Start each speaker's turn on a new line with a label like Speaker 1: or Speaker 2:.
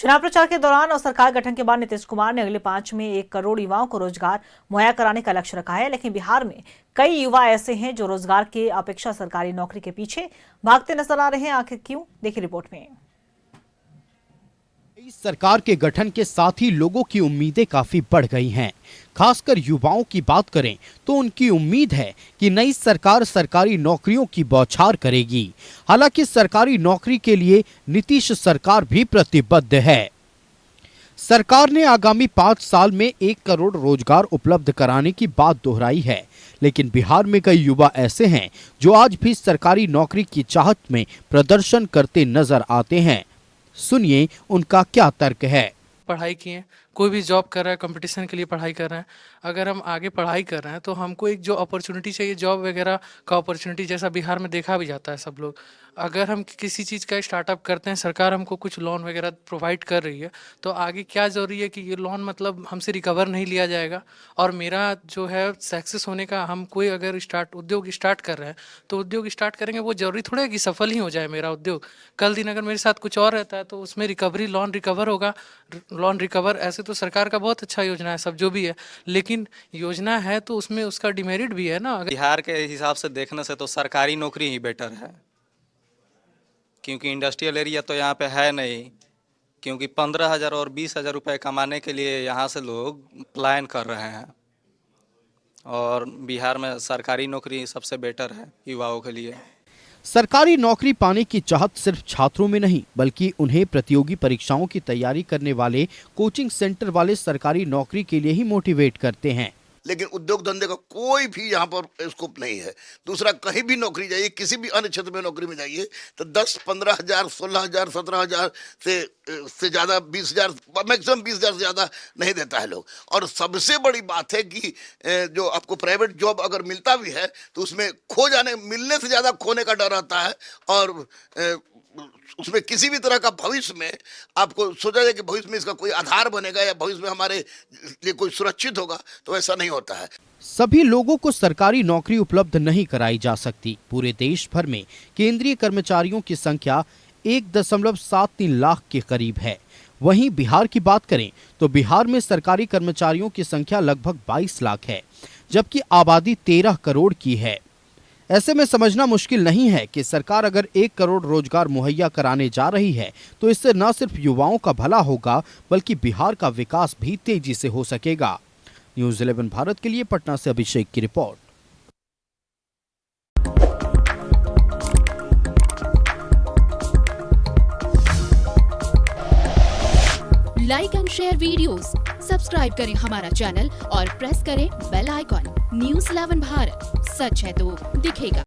Speaker 1: चुनाव प्रचार के दौरान और सरकार गठन के बाद नीतीश कुमार ने अगले 5 में 1 करोड़ युवाओं को रोजगार मुहैया कराने का लक्ष्य रखा है। लेकिन बिहार में कई युवा ऐसे हैं जो रोजगार की अपेक्षा सरकारी नौकरी के पीछे भागते नजर आ रहे हैं। आखिर क्यों, देखिए रिपोर्ट में।
Speaker 2: इस सरकार के गठन के साथ ही लोगों की उम्मीदें काफी बढ़ गई हैं। खासकर युवाओं की बात करें तो उनकी उम्मीद है कि नई सरकार सरकारी नौकरियों की बौछार करेगी। हालांकि सरकारी नौकरी के लिए नीतीश सरकार भी प्रतिबद्ध है। सरकार ने आगामी 5 साल में 1 करोड़ रोजगार उपलब्ध कराने की बात दोहराई है, लेकिन बिहार में कई युवा ऐसे हैं जो आज भी सरकारी नौकरी की चाहत में प्रदर्शन करते नजर आते हैं। सुनिए उनका क्या तर्क है।
Speaker 3: पढ़ाई किए, कोई भी जॉब कर रहा है, कंपटीशन के लिए पढ़ाई कर रहे हैं। अगर हम आगे पढ़ाई कर रहे हैं तो हमको एक जो अपॉर्चुनिटी चाहिए, जॉब वगैरह का अपॉर्चुनिटी, जैसा बिहार में देखा भी जाता है सब लोग। अगर हम किसी चीज़ का स्टार्टअप करते हैं, सरकार हमको कुछ लोन वगैरह प्रोवाइड कर रही है, तो आगे क्या ज़रूरी है कि ये लोन मतलब हमसे रिकवर नहीं लिया जाएगा। और मेरा जो है सक्सेस होने का, हम कोई अगर उद्योग स्टार्ट कर रहे हैं तो उद्योग स्टार्ट करेंगे, वो जरूरी थोड़ा है कि सफल ही हो जाए मेरा उद्योग। कल दिन अगर मेरे साथ कुछ और रहता है तो उसमें रिकवरी लोन रिकवर होगा। लोन रिकवर ऐसे तो सरकार का बहुत अच्छा योजना है, सब जो भी है, लेकिन योजना है तो उसमें उसका डिमेरिट भी है ना।
Speaker 4: बिहार के हिसाब से देखने से तो सरकारी नौकरी ही बेटर है, क्योंकि इंडस्ट्रियल एरिया तो यहाँ पे है नहीं। क्योंकि 15,000 और 20,000 रुपये कमाने के लिए यहाँ से लोग प्लान कर रहे हैं, और बिहार में सरकारी नौकरी सबसे बेटर है युवाओं के लिए।
Speaker 2: सरकारी नौकरी पाने की चाहत सिर्फ छात्रों में नहीं, बल्कि उन्हें प्रतियोगी परीक्षाओं की तैयारी करने वाले कोचिंग सेंटर वाले सरकारी नौकरी के लिए ही मोटिवेट करते हैं।
Speaker 5: लेकिन उद्योग धंधे का कोई भी यहाँ पर स्कोप नहीं है। दूसरा, कहीं भी नौकरी जाइए, किसी भी अन्य क्षेत्र में नौकरी में जाइए तो 10-15,000, 16,000, 17,000 से ज़्यादा, 20,000, मैक्सिमम 20,000 से ज़्यादा नहीं देता है लोग। और सबसे बड़ी बात है कि जो आपको प्राइवेट जॉब अगर मिलता भी है तो उसमें मिलने से ज़्यादा खोने का डर आता है। और उसमें किसी भी तरह का भविष्य में आपको सोचा जाए कि भविष्य में इसका कोई आधार बनेगा या भविष्य में हमारे लिए कोई सुरक्षित होगा, तो ऐसा नहीं होता है।
Speaker 2: सभी लोगों को सरकारी नौकरी उपलब्ध नहीं कराई जा सकती। पूरे देश भर में केंद्रीय कर्मचारियों की संख्या 1.73 लाख के करीब है। वहीं बिहार की बात करें तो बिहार में सरकारी कर्मचारियों की संख्या लगभग 22 लाख है, जबकि आबादी 13 करोड़ की है। ऐसे में समझना मुश्किल नहीं है कि सरकार अगर 1 करोड़ रोजगार मुहैया कराने जा रही है तो इससे न सिर्फ युवाओं का भला होगा, बल्कि बिहार का विकास भी तेजी से हो सकेगा। न्यूज़ 11 भारत के लिए पटना से अभिषेक की report.
Speaker 6: Like and share videos, subscribe करें हमारा चैनल और प्रेस करें बेल आइकॉन। न्यूज़ 11 भारत, सच है तो दिखेगा।